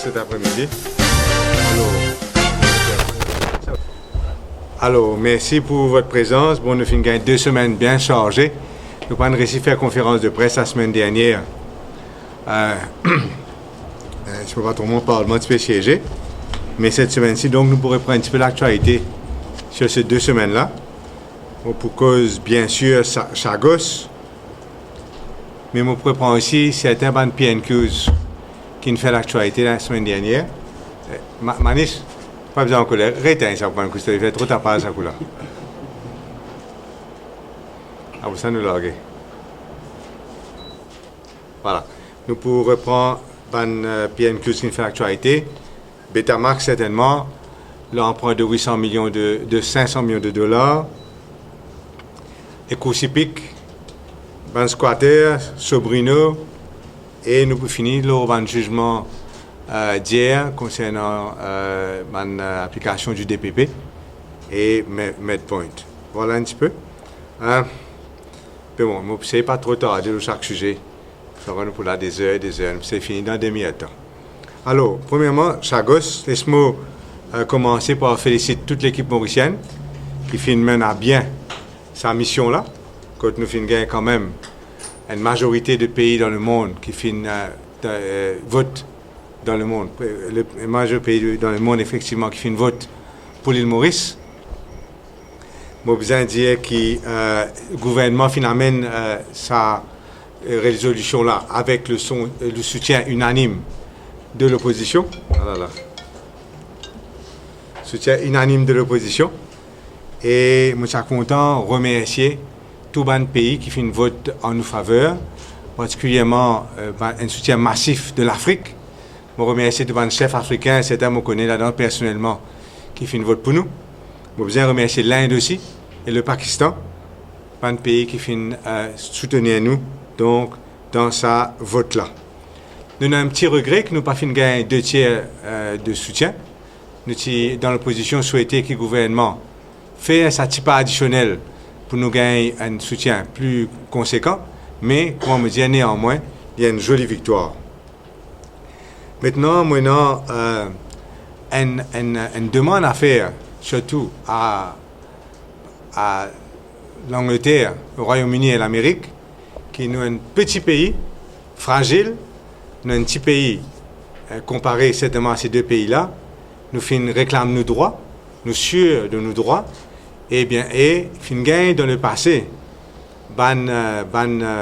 cet après-midi. Alors, merci pour votre présence. Bon, nous finissons 2 semaines bien chargées. Nous avons réussi à faire conférence de presse la semaine dernière. Je ne peux pas trop mon parlement de siéger. Mais cette semaine-ci, donc, nous pourrons prendre un petit peu l'actualité sur ces 2 semaines-là. Bon, pour cause, bien sûr, Chagos. Mais on pourrait prendre aussi certains bandes PNQs qui nous fait l'actualité la semaine dernière. Manis, pas besoin de colère. Réteins ça pour un coup, ça fait trop tapage ça couleur. Ah, vous ça nous larguer. Voilà. Nous pourrons reprendre ban PNQs qui nous fait l'actualité. Betamax, certainement. L'emprunt de 800 millions de 500 millions de dollars. Ecosipic, ban squatter, Sobrino. Et nous pouvons finir le jugement d'hier concernant l'application du DPP et MedPoint. Voilà un petit peu. Mais bon, je ne sais pas trop tarder sur chaque sujet. Ça va nous pour là des heures. C'est fini dans des demi-temps. Alors, premièrement, Chagos, laisse-moi commencer par féliciter toute l'équipe mauricienne qui mène à bien sa mission-là. Quand nous finissons quand même une majorité de pays dans le monde qui votent dans le monde. Le majeur pays dans le monde, effectivement, qui vote pour l'île Maurice. Je veux besoin de dire que le gouvernement amène sa résolution-là avec le soutien unanime de l'opposition. Voilà. Soutien unanime de l'opposition. Et je suis content de remercier tout le pays qui vote en nous faveur, particulièrement un soutien massif de l'Afrique. Je remercie tous les chefs africains, certains me connaissent là-dedans personnellement, qui vote pour nous. Je veux remercier l'Inde aussi et le Pakistan, un pays qui soutenir nous donc, dans sa vote-là. Nous avons un petit regret que nous n'avons pas gagné 2 tiers de soutien. Nous avons, dans l'opposition, souhaité que le gouvernement fasse un petit pas additionnel pour nous gagner un soutien plus conséquent, mais, comme on me dit, néanmoins, il y a une jolie victoire. Maintenant, une demande à faire, surtout à l'Angleterre, au Royaume-Uni et l'Amérique, qui est un petit pays, fragile, un petit pays comparé certainement à ces 2 pays-là, nous réclament nos droits, nous sûrs de nos droits, et gagne dans le passé,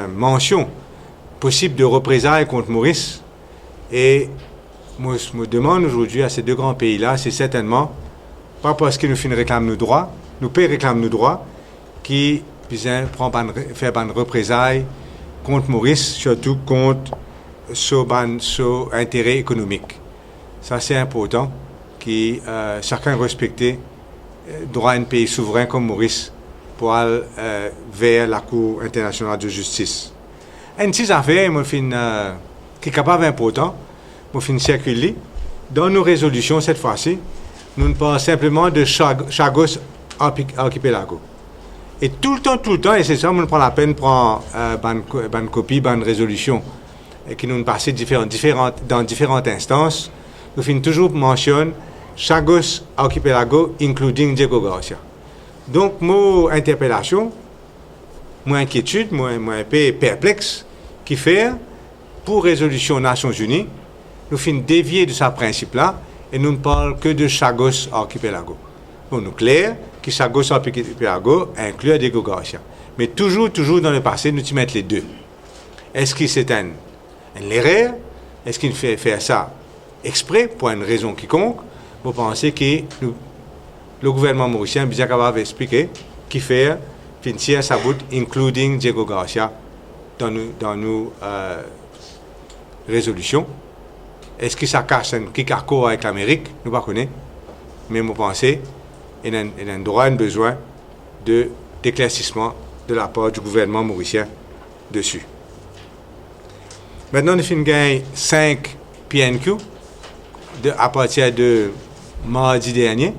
mention possible de représailles contre Maurice. Et moi, je me demande aujourd'hui à ces 2 grands pays-là, c'est certainement pas parce que nous réclament nos droits, nous réclament nos droits, qui faire des représailles contre Maurice, surtout contre son intérêt économique. Ça, c'est important que chacun respecte le droit d'un pays souverain comme Maurice pour aller vers la Cour internationale de justice. Une petite affaire qui est capable d'important, je circuler. Dans nos résolutions, cette fois-ci, nous ne parlons simplement de Chagos Archipelago. Et tout le temps, et c'est ça, on prend la peine de prendre une copie, une résolution, et qui nous passe dans différentes instances. Nous toujours mentionner Chagos Archipelago, including Diego Garcia. Donc, mon interpellation, mon inquiétude, un peu perplexe, qui fait, pour résolution Nations Unies, nous dévier de ce principe-là, et nous ne parlons que de Chagos Archipelago. Bon, nous clair que Chagos Archipelago inclut Diego Garcia. Mais toujours dans le passé, nous y mettons les 2. Est-ce que c'est une erreur? Est-ce qu'il fait faire ça exprès, pour une raison quiconque? Vous pensez que le gouvernement mauricien est bien capable d'expliquer qui fait finir sa bout, including Diego Garcia, dans nos résolutions. Est-ce que ça cache un quicarco avec l'Amérique? Nous ne connaissons pas. Mais vous pensez qu'il y a un droit, un besoin d'éclaircissement de la part du gouvernement mauricien dessus. Maintenant, nous avons gagné 5 PNQ à partir de mardi dernier.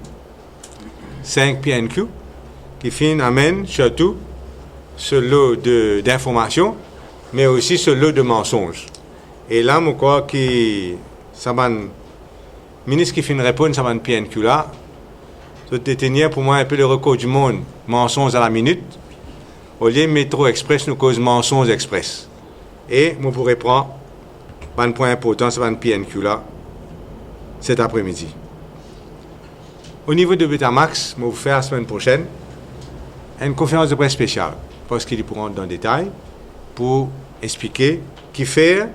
5 PNQ qui amènent surtout ce lot d'informations, mais aussi ce lot de mensonges. Et là, je crois que ça va ministre qui fait une réponse à une PNQ là, je détenir pour moi un peu le record du monde, mensonges à la minute. Au lieu de Métro Express, nous cause mensonges express. Et je pourrais prendre un point important sur une PNQ là cet après-midi. Au niveau de Betamax, je vais vous faire la semaine prochaine une conférence de presse spéciale, parce qu'ils pourront dans le détail, pour expliquer qui faire,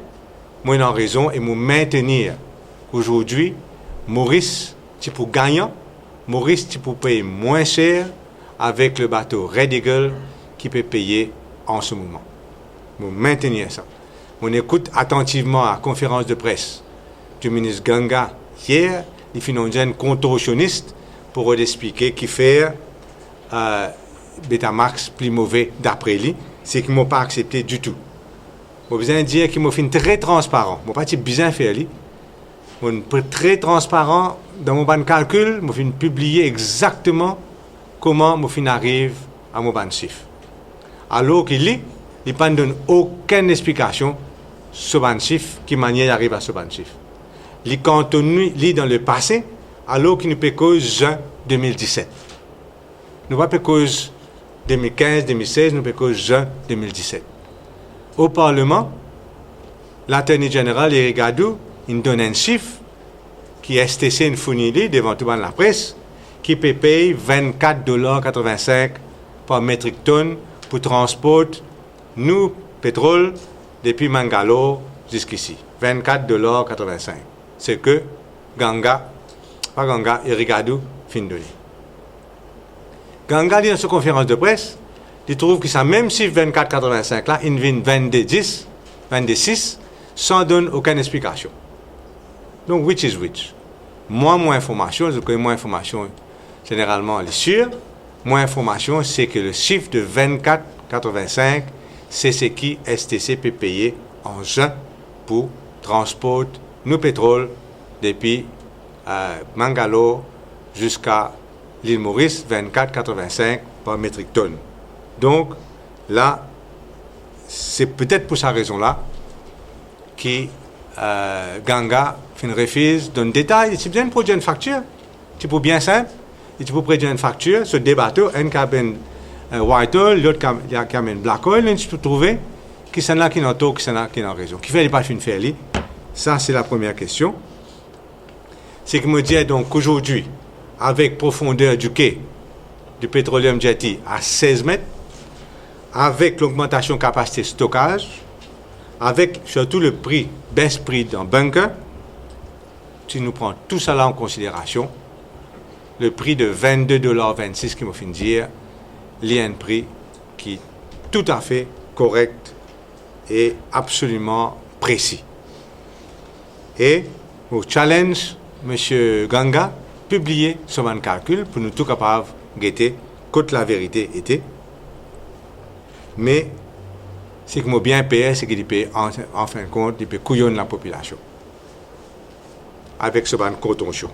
moi en raison, et me maintenir aujourd'hui, Maurice, tu pour gagnant, Maurice, tu pour payer moins cher avec le bateau Red Eagle qui peut payer en ce moment. Me maintenir ça. On écoute attentivement à la conférence de presse du ministre Ganga hier, il fait une contorsionniste pour expliquer qui faire Betamax plus mauvais d'après lui, c'est qu'ils ne m'ont pas accepté du tout. Je besoin dire qu'ils m'ont fait très transparent. Je n'ai pas dit bien faire lui. Je suis très transparent dans mon ban calcul. Je vais publier exactement comment je arrive à mon ban chiffre. Alors qu'il lit, il ne donne aucune explication sur ban chiffre, qui manière d'arriver à ce ban chiffre. Il continue lit dans le passé, alors qu'il ne peut cause juin 2017. Nous ne pas cause 2015, 2016, nous peut juin 2017. Au Parlement, l'Attorney General Eric Gadou, il donne un chiffre qui STC une fournit devant toute la presse, qui peut payer $24,85 par métrique tonne pour transporter nous pétrole depuis Mangalore jusqu'ici. $24,85. C'est que Eric Gadou fin donné. Ganga dit dans sa conférence de presse, il trouve que ça, même si 24,85 là, il vient 22,6, sans donner aucune explication. Donc, which is which? Moins information, je connais moins information, généralement, elle est sûre. Moins information, c'est que le chiffre de 24,85, c'est ce qui STC peut payer en juin pour transporter nos pétroles depuis Mangalore jusqu'à l'île Maurice, 24,85 par métrique tonne. Donc, là, c'est peut-être pour cette raison-là que Ganga refuse d'un détail. Si vous produire une facture, c'est pour bien simple, tu peux produire une facture sur des bateaux, un cabine white oil, l'autre cabine black oil, et tu peux trouver qui sont là qui n'ont tort, qui sont là qui n'ont raison. Qui fait les pas une faire. Ça, c'est la première question. C'est que me dit donc qu'aujourd'hui, avec profondeur du quai du Petroleum Jetty à 16 mètres, avec l'augmentation de capacité de stockage, avec surtout le prix, baisse prix dans bunker, si nous prenons tout ça là en considération, le prix de $22,26 qui m'a fait dire, il y a un prix qui est tout à fait correct et absolument précis. Et au challenge, M. Ganga, publier son calcul pour nous tout capables de guetter côté la vérité était. Mais ce qui m'a bien payé, c'est qu'il paye en fin de compte, il paye couillonner la population. Avec ce ban contention.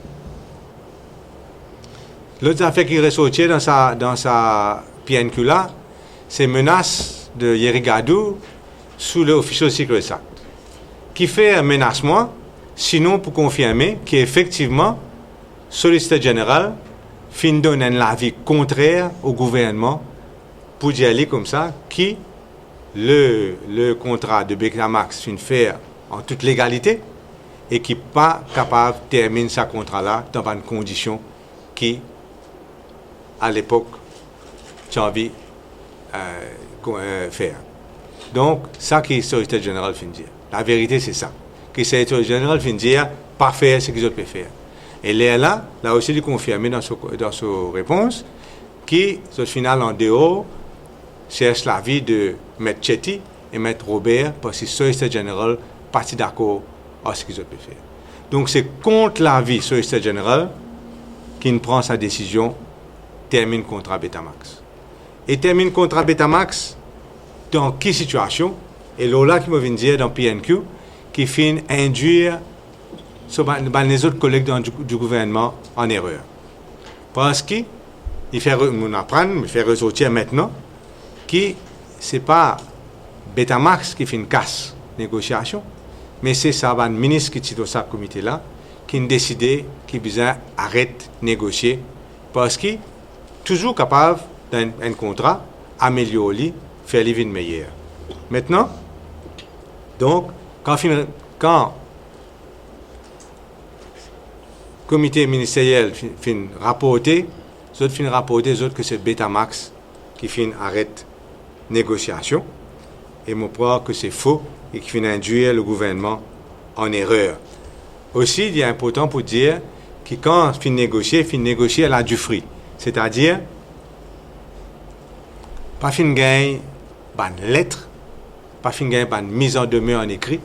L'autre affaire qui ressortait dans sa PNQ là, c'est menace de Yeri Gadou sous l'Official Secrets Act. Qui fait un menacement, sinon pour confirmer qu'effectivement, solliciteur général fin donne un avis contraire au gouvernement pour dire aller comme ça, qui le contrat de Betamax fin faire en toute légalité et qui n'est pas capable de terminer ce contrat-là dans une condition qui, à l'époque, tu as envie de faire. Donc, ça qui est le solliciteur général fin dire. La vérité, c'est ça. Que le solliciteur général fin dire, pas faire ce qu'ils ont pu faire. Et là aussi, il confirmé dans sa réponse qui, au final, en dehors, cherche l'avis de M. Chetty et M. Robert parce que le solliciteur général parti d'accord à ce qu'ils ont pu faire. Donc, c'est contre l'avis du solliciteur général qu'il prend sa décision, termine le contrat Betamax. Et termine le contrat Betamax dans quelle situation? Et là, qui me vient dire dans PNQ, qui finit induire les autres collègues du gouvernement en erreur. Parce qu'il fait ressortir maintenant que ce n'est pas Betamax qui fait une casse négociation, mais c'est ça, le ministre qui est dans ce comité-là, qui qui ont décidé qu'ils besoin arrêter de négocier parce qu'ils sont toujours capables d'un contrat, améliorer, faire les vies meilleures. Maintenant, donc, quand le comité ministériel fin rapporter, les autres fin rapporter, les autres que c'est Betamax qui fin arrête négociation. Et je crois que c'est faux et qui fin induire le gouvernement en erreur. Aussi, il est important pour dire que quand fin négocier à la du fruit. C'est-à-dire, pas fin gagne une lettre, pas fin gagne une mise en demeure en écrit.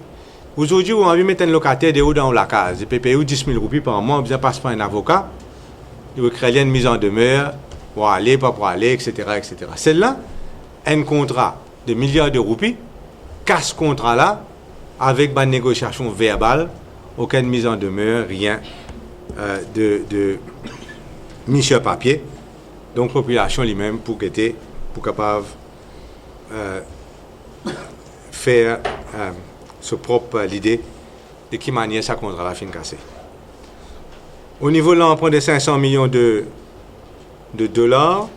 Aujourd'hui, on a envie de mettre un locataire de haut dans la case. Il peut payer 10 000 roupies par mois, on besoin passer par un avocat. Il veut créer une mise en demeure, pour aller, pas pour aller, etc. etc. Celle-là, un contrat de milliards de roupies, casse ce contrat-là avec une négociation verbale, aucune mise en demeure, rien de mis sur papier. Donc, la population lui-même pour capable faire sa propre l'idée de qui manière ça contrat-là fin cassé. Au niveau de l'emprunt de 500 millions de dollars,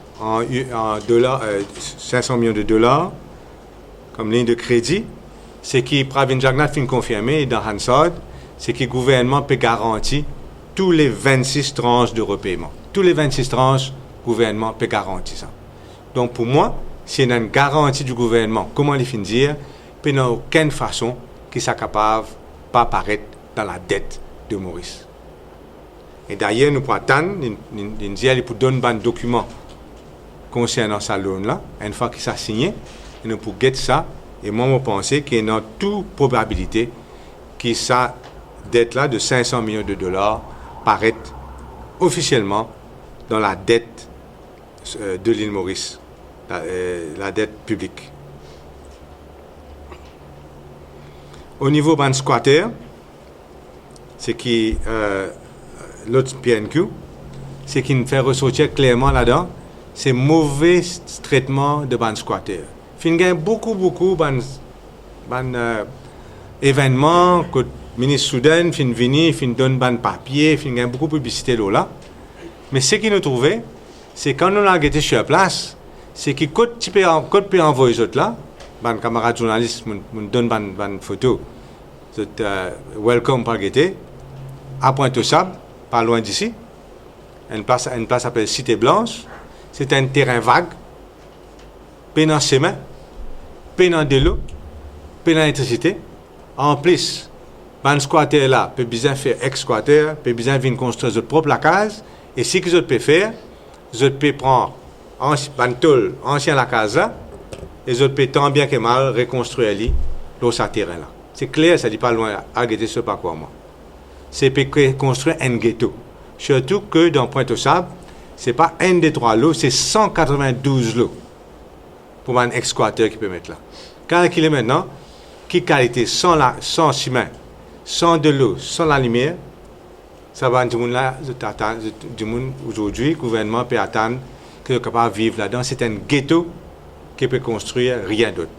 500 millions de dollars comme ligne de crédit, c'est qui Pravin Jagnnath fin confirmé dans Hansard, c'est que le gouvernement peut garantir tous les 26 tranches de repaiement. Tous les 26 tranches, le gouvernement peut garantir ça. Donc pour moi, s'il y a une garantie du gouvernement, comment les fin dire, peut n'a aucune façon qu'il soit capable de pas apparaître dans la dette de Maurice. Et d'ailleurs, nous pouvons attendre, nous dire, pour donner un document concernant sa loan-là, une fois qu'il s'est signé, et nous pouvons get ça. Et moi, je pense qu'il y a toute probabilité que sa dette-là de 500 millions de dollars paraît officiellement dans la dette de l'île Maurice, la dette publique. Au niveau ban squatter, c'est qui l'autre PNQ, c'est qui nous fait ressortir clairement là-dedans, c'est mauvais traitement de ban squatter. Fin gagne beaucoup événements que le ministre Soudan fin venir, fin donne ban papier, fin gagne beaucoup de publicité là. Mais ce qui nous trouvait, c'est quand on a été sur place, c'est que quand tu peux envoyer les autres là, ban camarade journaliste me donne ban photo, welcome par guetter, à Pointe-aux-Sables, pas loin d'ici, une place appelée Cité Blanche, c'est un terrain vague, pas dans chemin, pas dans de l'eau, pas dans l'électricité. En plus, ban squatter là, peut bien faire ex-squatter, peut bien venir construire leur propre case, et ce qu'ils peuvent faire, ils peuvent prendre ancien la case là, et ils peuvent tant bien que mal reconstruire l'autre terrain là. C'est clair, ça dit pas loin à guetter ce pas quoi moi. C'est peut construire un ghetto. Surtout que dans Pointe-aux-Sables, c'est pas un des 3 lots, c'est 192 lots pour un ex-squatter qui peut mettre là. Calculez maintenant, qui qualité sans ciment, sans de l'eau, sans la lumière, ça va du monde là, du monde aujourd'hui, le gouvernement peut attendre qu'il est capable de vivre là-dedans. C'est un ghetto qui peut construire rien d'autre.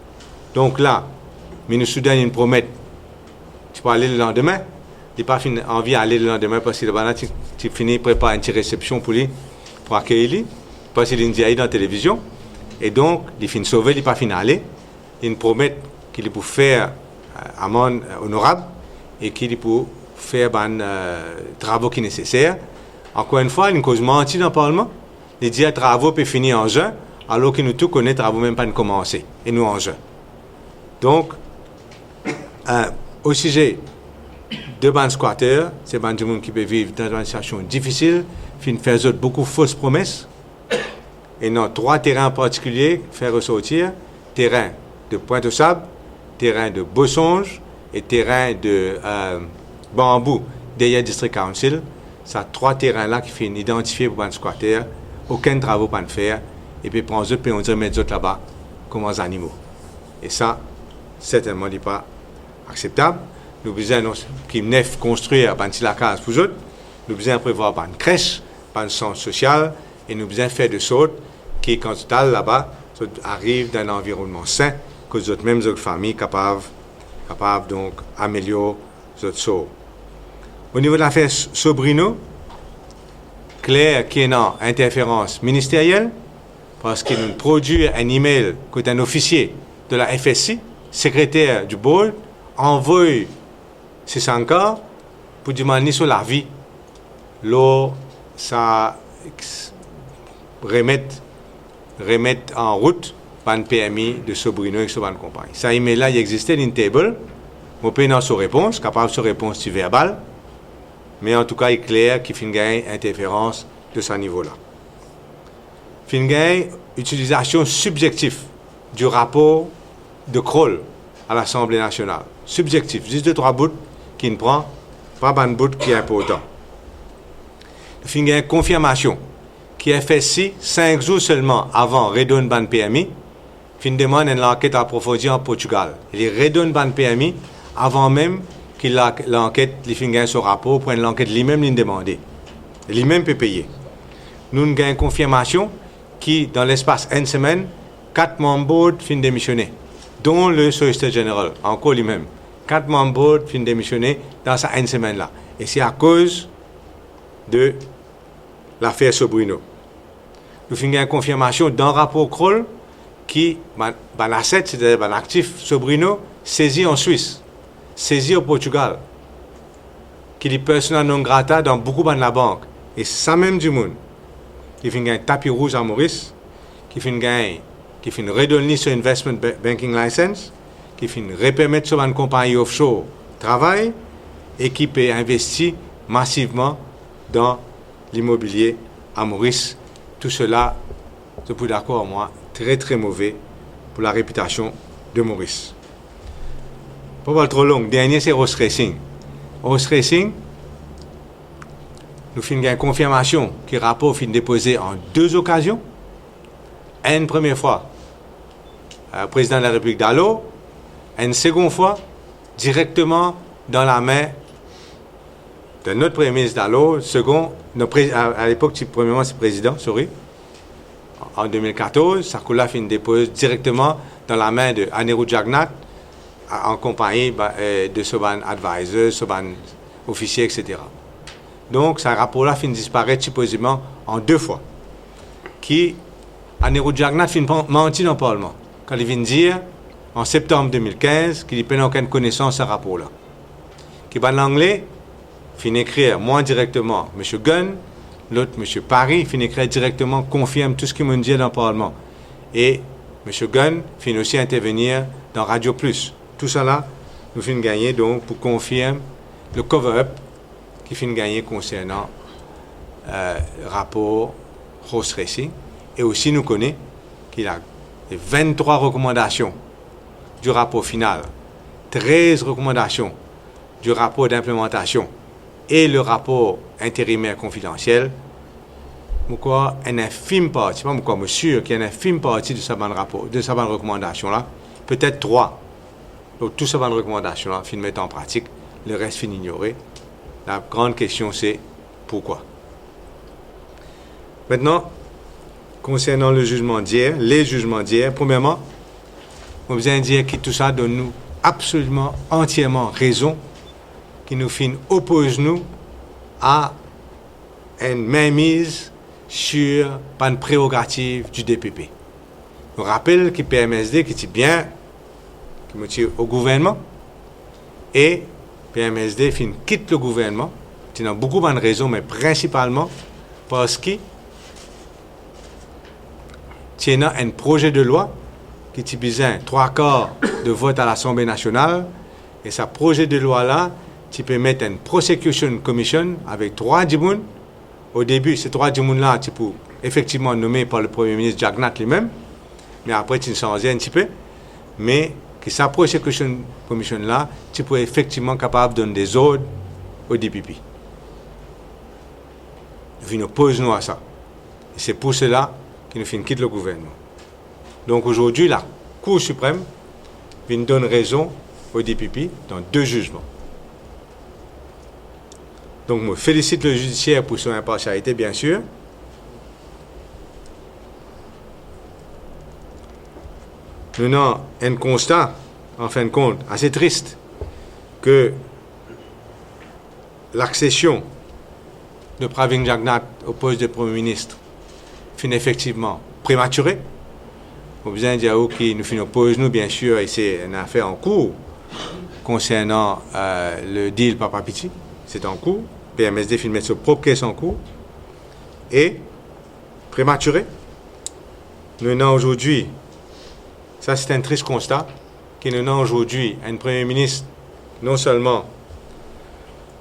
Donc là, le ministre Soudan, il promet, tu peux aller le lendemain, il n'a pas envie d'aller le lendemain parce que là, tu finis préparer une petite réception pour lui, pour accueillir lui, parce qu'il est dans la télévision. Et donc, il finit sauvé, il n'est pas fini d'aller. Il promet qu'il peut faire amende honorable et qu'il peut faire des travaux qui sont nécessaires. Encore une fois, il cause menti dans le Parlement. Il dit que les travaux peuvent finir en juin, alors que nous tous connaissons les travaux même pas commencé. Et nous en juin. Donc, au sujet de ban squatters, c'est des gens qui peuvent vivre dans une situation difficile, faire beaucoup de fausses promesses. Et dans 3 terrains en particulier, faire ressortir terrain de Pointe-aux-Sables, terrain de Bossonge et terrain de Bambou, derrière District Council. C'est 3 terrains-là qui sont identifiés pour les squatters, aucun travaux pas de faire, et puis prendre eux, puis on dirait mettre eux là-bas comme des animaux. Et ça, certainement, n'est pas acceptable. Nous besoin qui neuf construire la case pour eux, nous besoin prévoir une crèche, un centre social, et nous besoin faire de sorte que quand tu es là-bas, tu arrives dans un environnement sain, que les autres mêmes familles capables donc améliorer notre sort. Au niveau de l'affaire Sobrino, clair qu'il y a une interférence ministérielle, parce qu'il nous produit un email qu'un officier de la FSI, secrétaire du board, envoie ces encore pour demander sur la vie, là, ça remettre en route un PMI de Sobrino et de compagnie. Ça email-là, il existait une table, on peut dans sa réponse, capable de réponse du verbal, mais en tout cas, il est clair qu'il fait une interférence de ce niveau-là. Il y a une utilisation subjective du rapport de Kroll à l'Assemblée nationale. Subjectif, juste 2-3 bouts qui ne prend, pas un bout qui est important. Il y a une confirmation qui est faite 5 jours seulement avant redonne ban PMI. Il demande une enquête approfondie en Portugal. Il redonne ban PMI avant même qu'il l'enquête, il fait son rapport pour l'enquête lui-même lui demander. Lui-même peut payer. Nous avons une confirmation qui, dans l'espace d'une semaine, 4 membres board finissent démissionner, dont le solliciteur général, encore lui-même. 4 membres board finissent démissionner dans cette une semaine-là. Et c'est à cause de l'affaire Sobrino. Nous avons une confirmation dans le rapport Kroll qui, l'asset, c'est-à-dire l'actif Sobrino, saisi en Suisse, saisi au Portugal, qui est persona non grata dans beaucoup de la banque. Et ça même du monde, qui fait un tapis rouge à Maurice, qui fait une redonner sur investment banking license, qui fait une repermettre sur une compagnie offshore travail et qui peut investir massivement dans l'immobilier à Maurice. Tout cela, je suis d'accord avec moi, très très mauvais pour la réputation de Maurice. Pour pas trop long, dernier c'est Horse Racing. Horse Racing, nous faisons une confirmation que le rapport est déposé en 2 occasions. Une première fois, président de la République d'Allo, une seconde fois, directement dans la main de notre Premier ministre d'Allo, second, à l'époque, premièrement, c'est président, en 2014, Sarkozy fait une dépose directement dans la main de Anirudh Jagnat, en compagnie de Soban Advisors, Soban officiers, etc. Donc, ce rapport-là finit disparaître supposément en 2 fois. Qui, Anirudh Jagnat finit menti dans le Parlement. Quand il vient dire, en septembre 2015, qu'il n'a aucune connaissance de ce rapport-là. Qui, en anglais, finit écrire, moi directement, M. Gunn, l'autre, M. Paris, finit écrire directement, confirme tout ce qu'il m'a dit dans le Parlement. Et M. Gunn finit aussi intervenir dans Radio Plus. Tout ça là, nous finissons gagner donc pour confirmer le cover-up qui finit gagner concernant le rapport Horse Racing. Et aussi nous connaissons qu'il a les 23 recommandations du rapport final, 13 recommandations du rapport d'implémentation et le rapport intérimaire confidentiel. Pourquoi une infime partie, pas pourquoi je suis sûr qu'il y a une infime partie de sa rapport, de sa recommandation là, peut-être 3. Donc tout ça bonne recommandation là, fin mettre en pratique, le reste fin ignorer. La grande question c'est pourquoi. Maintenant, concernant le jugement d'hier, les jugements d'hier, premièrement, on a besoin de dire que tout ça donne nous absolument, entièrement raison, qui nous oppose nous à une mainmise sur une prérogative du DPP. On rappelle que PMSD qui est bien au gouvernement et PMSD quitte le gouvernement. Il y a beaucoup de raisons, mais principalement parce qu'il y a un projet de loi qui a besoin 3/4 de vote à l'Assemblée nationale et ce projet de loi-là, tu peux mettre une prosecution commission avec 3 djimoun. Au début, ces 3 djimoun-là, tu peux effectivement nommer par le Premier ministre Jagnat lui-même, mais après, tu changes un petit peu. Mais que sa prosecution commission-là, tu peux effectivement capable de donner des ordres au DPP. Nous opposons à ça. Et c'est pour cela que nous quittons le gouvernement. Donc aujourd'hui, la Cour suprême donne raison au DPP dans 2 jugements. Donc, je félicite le judiciaire pour son impartialité, bien sûr. Nous avons un constat, en fin de compte, assez triste, que l'accession de Pravin Jagnnath au poste de Premier ministre fin effectivement prématurée. Au besoin dire qui nous fin oppose nous bien sûr et c'est une affaire en cours concernant le deal Papa Piti, c'est en cours. PMSD fin mettre sa propre caisse en cours et prématuré. Nous avons aujourd'hui, ça c'est un triste constat, que nous avons aujourd'hui un Premier ministre non seulement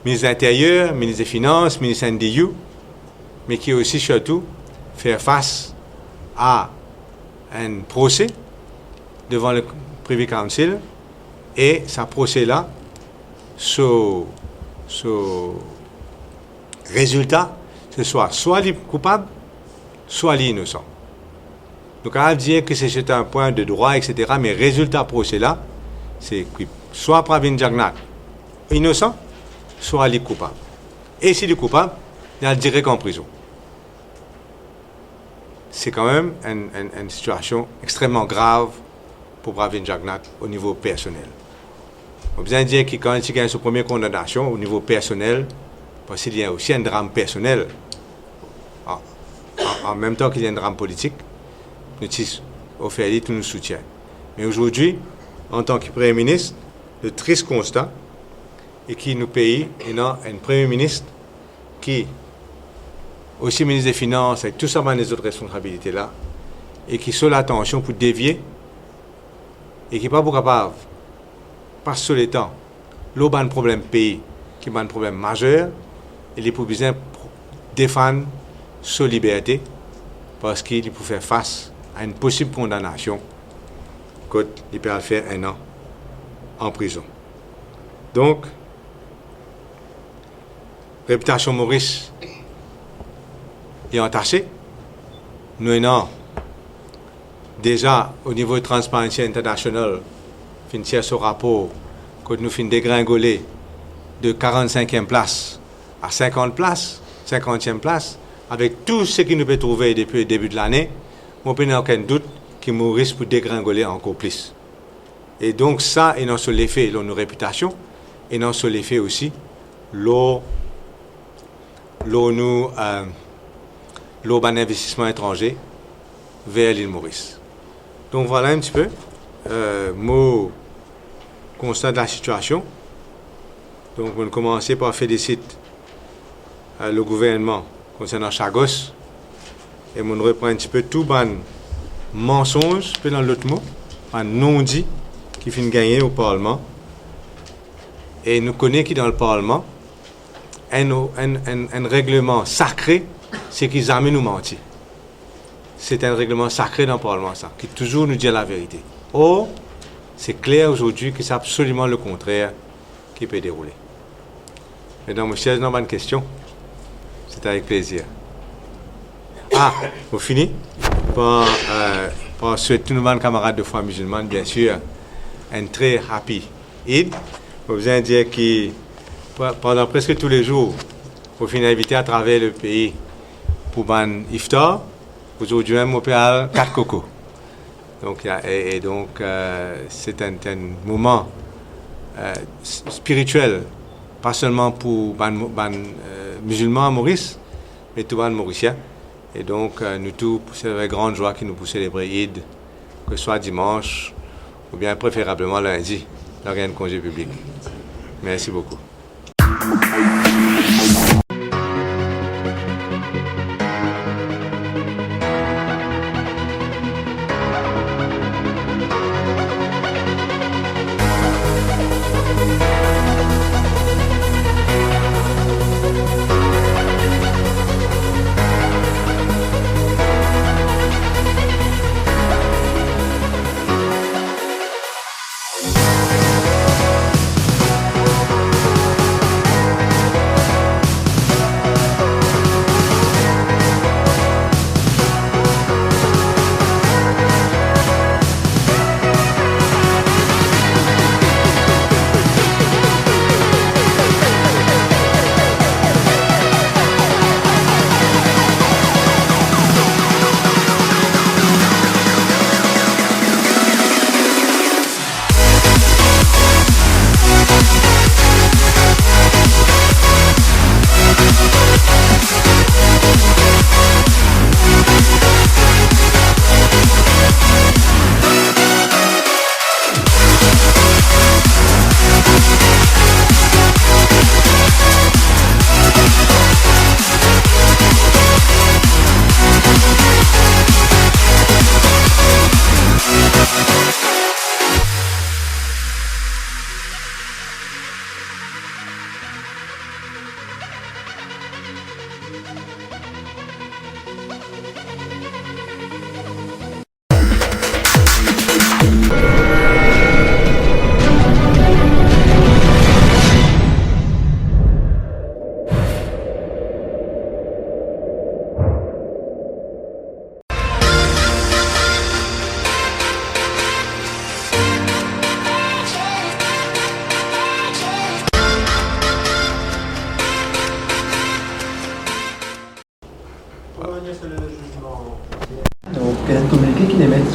ministre de l'Intérieur, ministre des Finances, ministre NDU, mais qui aussi surtout faire face à un procès devant le Privy Council et ce procès-là, ce résultat, ce soit les coupables, soit les innocents. Donc, on va dire que c'est un point de droit, etc., mais résultat procès-là, c'est que soit Pravin Jagnnath innocent, soit les coupables. Et si les coupables, il y a direct en prison. C'est quand même une situation extrêmement grave pour Pravin Jagnnath au niveau personnel. On a besoin de dire que quand il y a sa première condamnation au niveau personnel, parce qu'il y a aussi un drame personnel, en même temps qu'il y a un drame politique, nous offrons tout notre soutien. Mais aujourd'hui, en tant que Premier ministre, le triste constat est qu'il nous paye un Premier ministre qui, aussi ministre des Finances, avec tout ça, les autres responsabilités là, et qui sont l'attention pour dévier, et qui n'est pas capable, parce sur le temps, l'eau a un problème pays, qui a un problème majeur, il est pour besoin défendre sa liberté, parce qu'il peut faire face à une possible condamnation quand il peut faire 1 an en prison. Donc, réputation Maurice est entachée. Nous avons déjà au niveau de Transparency International fait ce rapport quand nous finissons dégringoler de 45e place à 50 places, 50e place, avec tout ce qui nous peut trouver depuis le début de l'année, on n'a aucun doute que Maurice peut dégringoler encore plus. Et donc ça, et non sur l'effet de nos réputations, et non sur l'effet aussi, l'eau d'investissement étranger vers l'île Maurice. Donc voilà un petit peu mon constat de la situation. Donc on va commencer par féliciter le gouvernement concernant Chagos et on reprend un petit peu tout ban mensonge, puis dans l'autre mot, un non-dit qui finit gagner au Parlement. Et nous connaissons qui dans le Parlement, un règlement sacré, c'est qu'ils amènent nous mentir. C'est un règlement sacré dans le Parlement, ça, qui toujours nous dit la vérité. Or, c'est clair aujourd'hui que c'est absolument le contraire qui peut dérouler. Mesdames, Messieurs, nous avons une question. C'est avec plaisir. On finit par souhaiter tous nos camarades de foi musulmane, bien sûr, un très happy Eid. On vous dire que pendant presque tous les jours, vous finissez invité à travers le pays pour un iftar. Aujourd'hui, même, on peut avoir 4 cocos. Donc, c'est un moment spirituel, pas seulement pour les musulmans à Maurice, mais tout le monde mauricien. Et donc, nous tous, c'est avec grande joie que nous pouvons célébrer Eid, que ce soit dimanche ou bien préférablement lundi, lors d'un congé public. Merci beaucoup.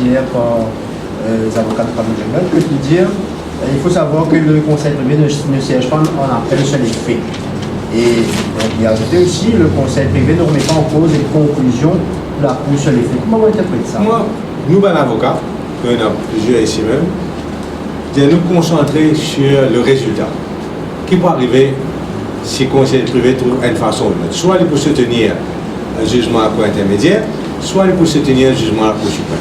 hier par les avocats de Famille Jungle, que de dire il faut savoir que le Conseil privé ne siège pas en appel sur les faits. Et donc, il a ajouté aussi le Conseil privé ne remet pas en cause les conclusions de la Cour sur les faits. Comment vous interprétez ça? Moi, nous, ben avocat, on a plusieurs ici même, de nous concentrer sur le résultat. Qui peut arriver si le Conseil privé trouve une façon ou une autre. Soit il peut soutenir un jugement à cour intermédiaire, soit il peut soutenir un jugement à la Cour suprême.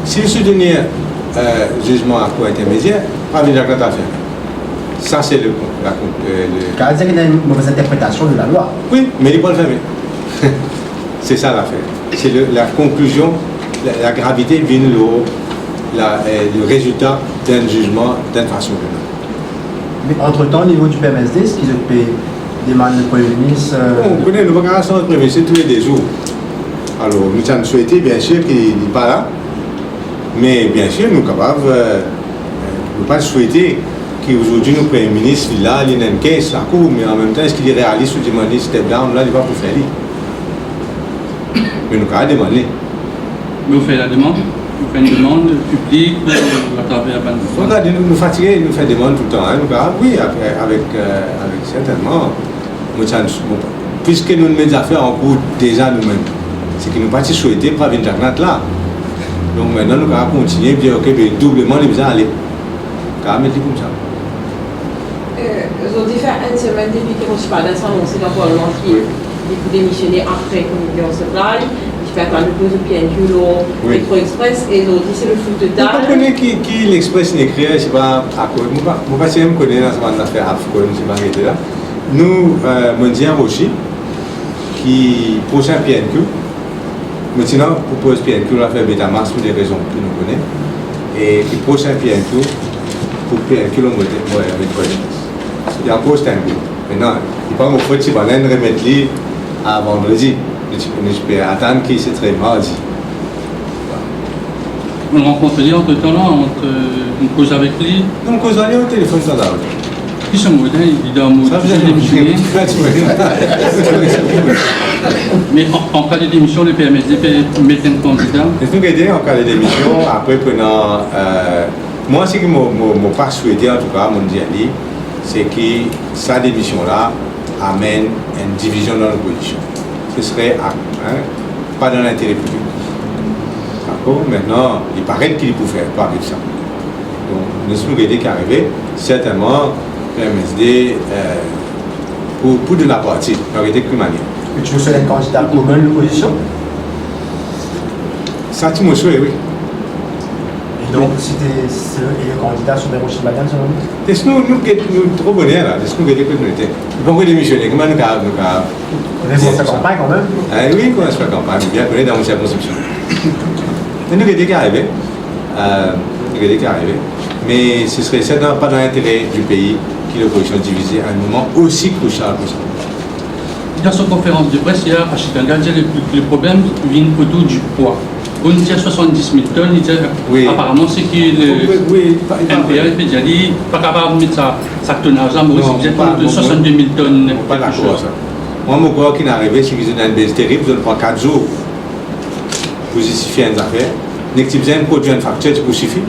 S'il soutenir jugement à cour intermédiaire, pas venir à faire. Ça, c'est Car il y a une mauvaise interprétation de la loi. Oui, mais il peut le faire. C'est ça l'affaire. C'est la conclusion, la gravité vient le résultat d'un jugement d'une façon ou d'une autre. Mais entre-temps, au niveau du PMSD, est-ce qu'ils ont payé des demandes de Premier ministre On connaît nos vacances de Premier ministre tous les jours. Alors, nous avons souhaité, bien sûr, qu'il n'est pas là. Mais bien sûr, nous sommes capables, nous ne pas souhaiter qu'aujourd'hui, nos Premier ministre, là, il a une caisse, la cour, mais en même temps, est-ce qu'il est réaliste ou demander step down, là, il va pour faire. Mais nous avons demandé. Mais vous faites la demande? Vous faites une demande publique à travers la Regardez, nous fatiguons, nous faisons des demandes tout le temps. Hein. Nous, oui, avec certainement. Puisque nous mettons des affaires en cours déjà nous-mêmes, c'est que nous ne pas souhaiter pour venir là. Donc maintenant, nous allons continuer et dire, ok, doublement, les besoins aller. Nous allons mettre comme ça. Ils ont dit faire une semaine depuis que je parle d'annoncé dans le Parlement qui est démissionné après qu'on ait en supply. J'espère qu'on nous pose au PNQ, l'Expo Express, et ils ont dit c'est le flou total. Vous connaissez qui l'Express n'écrit, je ne sais pas à quoi. Je ne sais pas si vous connaissez dans ce affaire AFCO, je ne sais pas qui était là. Nous, me disons aussi, qui prochain PNQ, maintenant, propose PNQ, on a fait bêta mars pour des raisons que nous connaissons. Et qui prochain PNQ, pour PNQ, on va mettre quoi. Il y a un poste un peu. Maintenant, il n'y a pas mon faute si on va remettre lui à vendredi. Je peux attendre qu'il se traite mardi. On le rencontre entre-temps là, on cause avec lui. On cause avec lui au téléphone standard. Qui sont modèles, il doit démissionner. Mais en cas de démission, le PMSD peut mettre un candidat. C'est nous aider en cas de démission. Après, prenant. Moi, ce que je pas souhaité, en tout cas, mon dialogue, c'est que sa démission-là amène une division dans l'opposition. Ce serait pas dans l'intérêt public. D'accord? Maintenant, il paraît qu'il peut faire pas avec ça. Donc, nous sommes aider qui arriver, certainement, MSD pour de la partie, il aurait été plus manière. Mais tu veux faire un candidat commun de l'opposition? Ça, tu me souhaites, oui. Et donc, si le candidat sur Rocher Bagan, selon vous? C'est nous trop bonnets là, c'est nous qui avons été. Ils vont démissionner, comment nous avons. Vous avez fait campagne quand même? Oui, on a fait campagne, bien connu dans mon circonscription. C'est nous qui arrivé. Mais ce serait certainement pas dans l'intérêt du pays que l'opposition divisée à un moment aussi crucial que ça. Dans sa conférence de presse hier, à Chicago, le problème vient autour du poids. On dit 70 000 tonnes, il dit, oui. Apparemment c'est que le NPR peut dire, pas capable de mettre sa tonnage là, mais vous êtes de 62 000 tonnes. Pas d'accord ça. Moi, mon corps qui est arrivé, c'est qu'ils ont une baisse terrible, je prends 4 jours pour justifier une affaire. Dès que tu viens de produire une facture, tu peux suffire.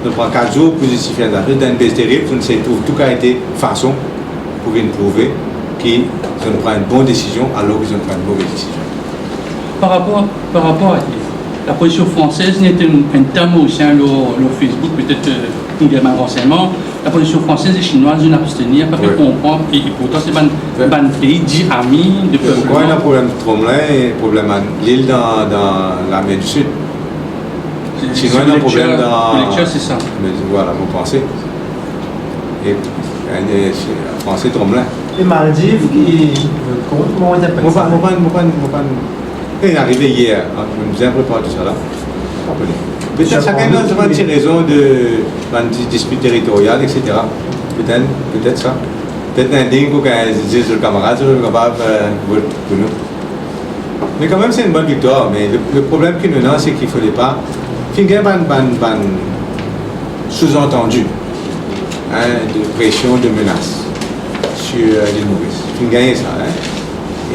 Je prends 4 jours pour justifier une affaire, une baisse terrible, je ne sais tout cas été façon pour venir prouver qu'ils ont pris une bonne décision alors qu'ils ont pris une mauvaise décision. Par rapport à la position française n'était un terme aussi sur Facebook, peut-être pour des renseignements. La position française et chinoise d'une abstenir, pas fait comprendre, et pourtant c'est un pays dit ami de peuple. Pourquoi il y a un problème de Tromlin et un problème à l'île dans la mer du Sud? Chinois, il y a un problème dans. Lecture, c'est ça. Mais voilà, vous pensez. Et français Tromlin. Les Maldives qui. Comment on appelle ça? Il est arrivé hier, nous avons préparé tout ça là. Peut-être chacun a une raison de dispute territoriale, etc. Peut-être ça. Peut-être un dingue quand ils disent le camarade, c'est capable pour nous. Mais quand même, c'est une bonne victoire. Mais le problème que nous avons, c'est qu'il ne fallait pas. Il y a un sous-entendu de pression, de menace sur l'île Maurice. Il faut gagner ça.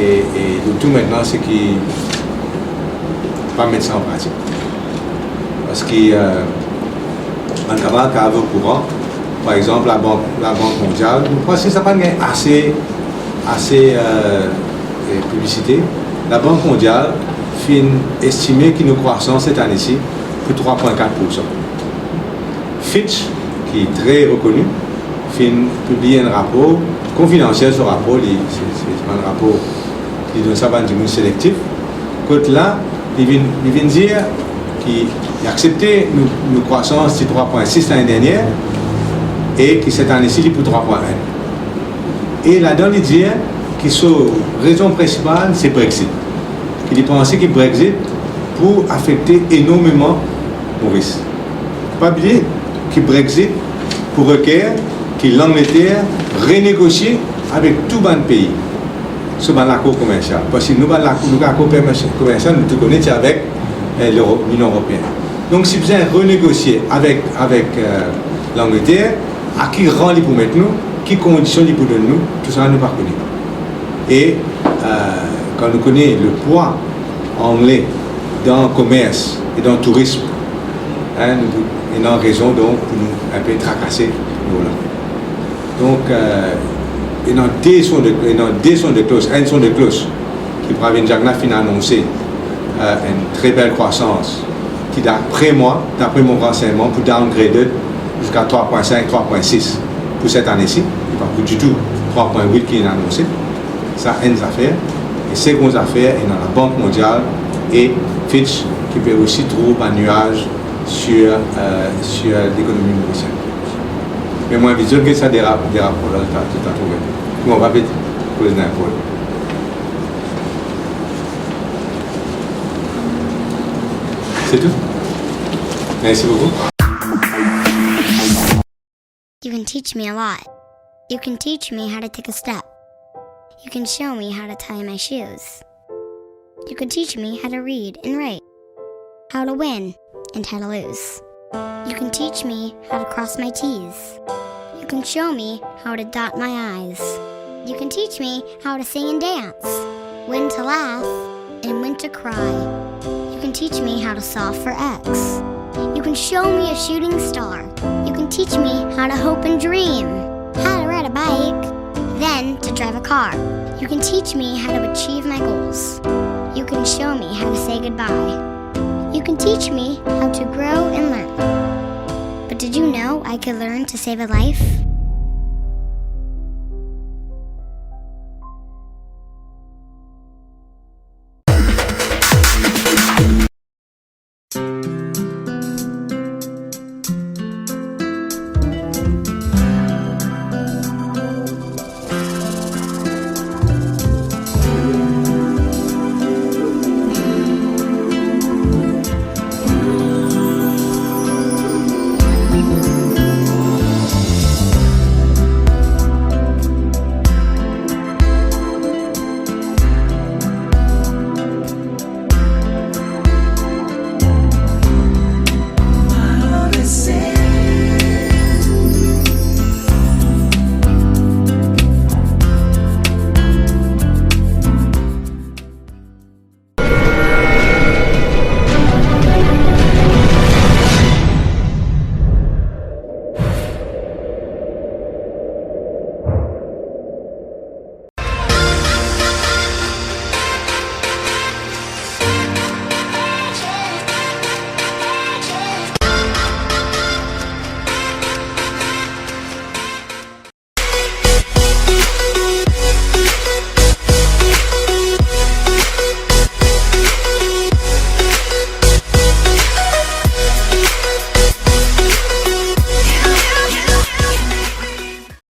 Et le tout maintenant, c'est qu'il ne faut pas mettre ça en pratique. parce qu'il en avant qu'à au courant, par exemple la banque mondiale, parce que ça n'a pas assez publicité. La Banque mondiale fin estimé que nos croissance cette année-ci pour 3,4%. Fitch, qui est très reconnu, fin publié un rapport confidentiel. Ce rapport, c'est un rapport qui donne ça du monde sélectif. Côté là, il vient dire qu'il a accepté nos croissance de 3,6 l'année dernière et que cette année-ci, il est pour 3,1. Et là-dedans, il dit que la raison principale, c'est Brexit. Il pensait que Brexit pour affecter énormément Maurice. Pas oublier que Brexit pour requérir que l'Angleterre renégocie avec tout le pays sur l'accord commercial. Parce que nous, l'accord commercial, nous connaissons avec l'Union européenne. Donc, si vous avez renégocié avec l'Angleterre, à qui rend les pour mettre nous, qui conditions les pour donner nous, tout ça, nous ne pas connaître. Et quand nous connaissons le poids anglais dans le commerce et dans le tourisme, nous avons raison donc pour nous un peu tracasser nous là. Donc, il y a deux sons de cloche, un son de cloche qui Pravin Jagna a annoncé une très belle croissance qui d'après mon renseignement, pour downgrader jusqu'à 3,5, 3,6 pour cette année-ci, pas pour du tout 3,8 qui est annoncé. Ça a une affaire. Et seconde affaire est dans la Banque mondiale et Fitch qui peut aussi trouver un nuage sur l'économie mauricienne. Mais moi, je dis que ça dérape là, tu as trouvé. On va vite poser un peu. C'est tout. Merci beaucoup. You can teach me a lot. You can teach me how to take a step. You can show me how to tie my shoes. You can teach me how to read and write, how to win and how to lose. You can teach me how to cross my T's. You can show me how to dot my I's. You can teach me how to sing and dance, when to laugh and when to cry. You can teach me how to solve for X. You can show me a shooting star. You can teach me how to hope and dream, how to ride a bike, then to drive a car. You can teach me how to achieve my goals. You can show me how to say goodbye. You can teach me how to grow and learn. But did you know I could learn to save a life?